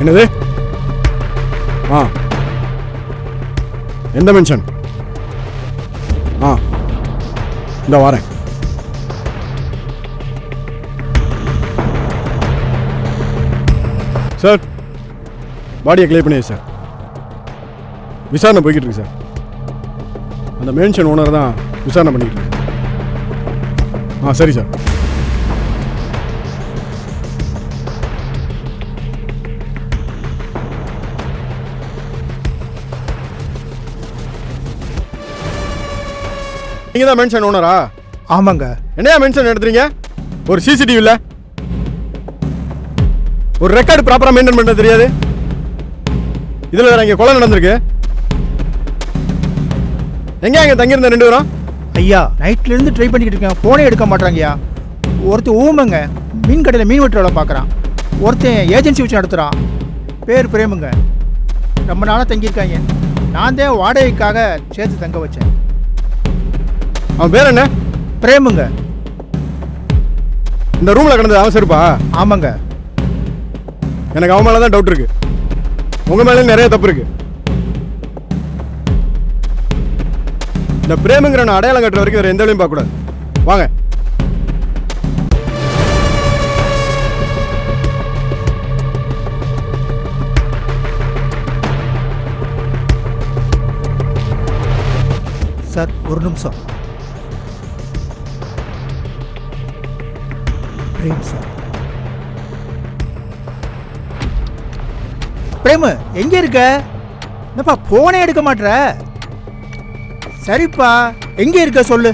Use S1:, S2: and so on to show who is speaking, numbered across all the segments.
S1: என்னது? ஆ, எந்த மென்ஷன்? ஆ, இந்த வாரேன். சார், பாடியை கிளியர் பண்ணிடு சார். விசாரணை போய்கிட்டு இருக்கு சார். அந்த மென்ஷன் ஓனர் தான் விசாரணை பண்ணிக்கிட்டு இருக்கு. ஆ, சரி சார். நீங்க தான் மென்ஷன் ஓனரா?
S2: ஆமாங்க.
S1: என்னையா மென்ஷன் எடுத்துறீங்க? ஒரு சிசிடிவி இல்லை, ஒரு ரெக்கார்டு ப்ராப்பரா மெயின்டைன் பண்ண தெரியாது. இதுல வேற இங்க கொலை நடந்திருக்கு. எங்க தங்கியிருந்த 2 பேரும்?
S2: ஐயா, நைட்ல இருந்து ட்ரை பண்ணிக்கிட்டு இருக்கேன், போனே எடுக்க மாட்டாங்கய்யா. ஒருத்தர் ஊமைங்க, மீன் கடையில் மீன் வெட்டுறவளை பார்க்குறான். ஒருத்தன் ஏஜென்சி வச்சு நடத்துகிறான், பேர் பிரேமுங்க. ரொம்ப நாளாக தங்கியிருக்காங்க. நான் தான் வாடகைக்காக சேர்த்து தங்க வச்சேன்.
S1: அவன் பேர் என்ன?
S2: பிரேமுங்க.
S1: இந்த ரூம்ல கிடந்தது அவன் செருப்பா?
S2: ஆமாங்க.
S1: எனக்கு அவன் மேலே தான் டவுட் இருக்கு. உங்க மேலே நிறைய தப்பு இருக்கு. இந்த பிரேமுங்கிற நான் அடையாளம் கட்டுற வரைக்கும் வேற எந்த வேலையும் பார்க்க கூடாது. வாங்க.
S2: சார், ஒரு நிமிஷம். Frame sir. பிரேமு, எங்க இருக்க? என்னப்பா போனே எடுக்க மாட்ற? சரிப்பா, எங்க இருக்க சொல்லு.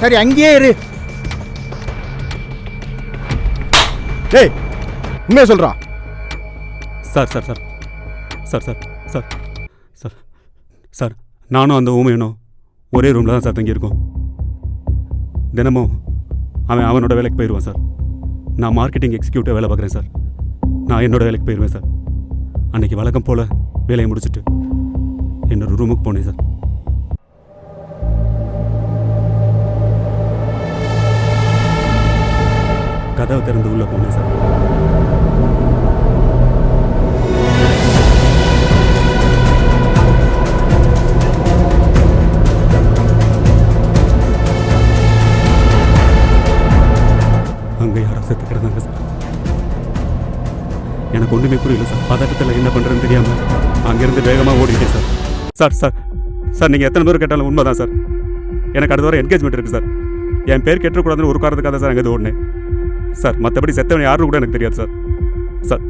S2: சரி, அங்கேயே இரு.
S1: டேய், உண்மையை சொல்றா.
S3: Sir sir sir sir sir sir sir sir நானும் அந்த ஊமையனும் ஒரே ரூமில் தான் சார் தங்கியிருக்கோம். தினமும் அவனோட வேலைக்கு போயிடுவான் சார். நான் மார்க்கெட்டிங் எக்ஸிக்யூட்டிவ் வேலை பார்க்குறேன் சார். நான் என்னோட வேலைக்கு போயிடுவேன் சார். அன்றைக்கி வழக்கம் போல் வேலையை முடிச்சுட்டு என்னோட ரூமுக்கு போனேன் சார். கதவை திறந்து உள்ளே போனேன் சார். அங்கே யாரோ செத்து கிடந்தாங்க சார். எனக்கு ஒன்றுமே புரியல சார். பதட்டத்தில் என்ன பண்ணுறதுன்னு தெரியாமல் அங்கேருந்து வேகமாக ஓடிட்டேன் சார். சார் சார் சார் நீங்கள் எத்தனை பேர் கேட்டாலும் உண்மை தான் சார். எனக்கு அடுத்த வாரம் என்கேஜ்மெண்ட் இருக்குது சார். என் பேர் கெட்டக்கூடாதுன்னு ஒரு காரணத்துக்காக தான் சார் அங்கே ஓடினேன் சார். மற்றபடி செத்தவன் யாரும் கூட எனக்கு தெரியாது சார். சார்,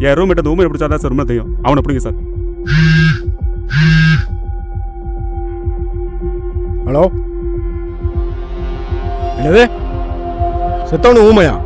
S3: என் ரூம் கிட்ட ஊமையை பிடிச்சா தான் சார் உண்மை தெரியும். அவனை பிடிங்க சார்.
S1: ஹலோ, என்னது? செத்தவனு ஊமையா?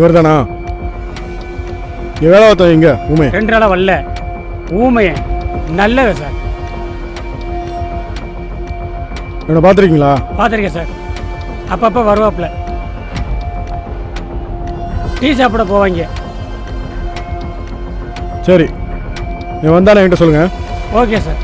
S1: இவர் தானா? வேலை பார்த்தோம். இங்க ஊமை
S4: 2 நாளாக வரல. ஊமைய நல்லது சார்.
S1: என்ன பார்த்துருக்கீங்களா?
S4: பார்த்துருக்கேன் சார். அப்பப்போ வருவாப்புல. டீ சாப்பிட போவாங்க.
S1: சரி, நீ வந்தானே என்கிட்ட சொல்லுங்க.
S4: Okay sir.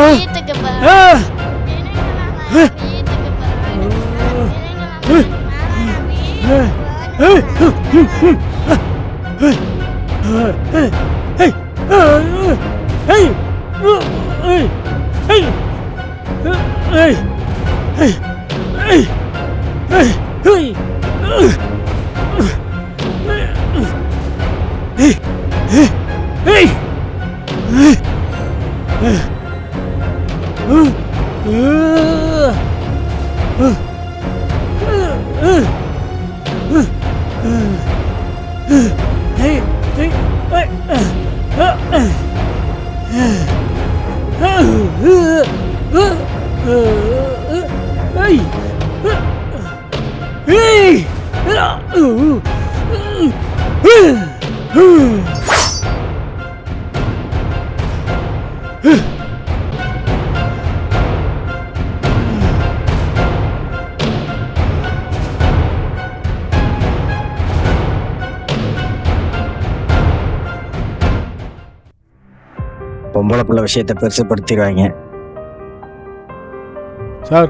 S5: வீட்டுக்கு
S6: பொம்பளை பிள்ளை விஷயத்தை பெருசுப்படுத்திடுவாங்க.
S1: சார்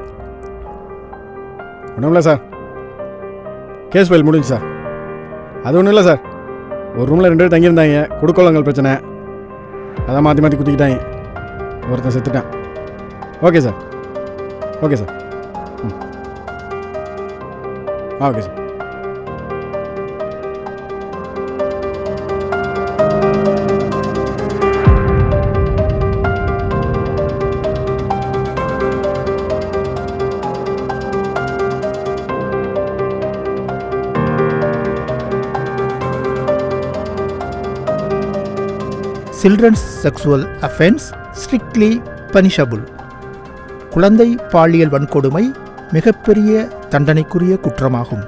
S1: ஒன்றும் இல்லை சார், கேஸ் ஃபைல் முடிஞ்சு சார். அது ஒன்றும் இல்லை சார், ஒரு ரூமில் 2 பேர் தங்கியிருந்தாங்க, குடுக்கோளங்கள் பிரச்சனை, அதான் மாற்றி மாற்றி குத்திக்கிட்டாங்க, ஒருத்தன் செத்துட்டான். Okay sir, okay sir, okay sir.
S2: Children's sexual offence strictly punishable. குழந்தை பாலியல் வன்கொடுமை மிகப்பெரிய தண்டனைக்குரிய குற்றமாகும்.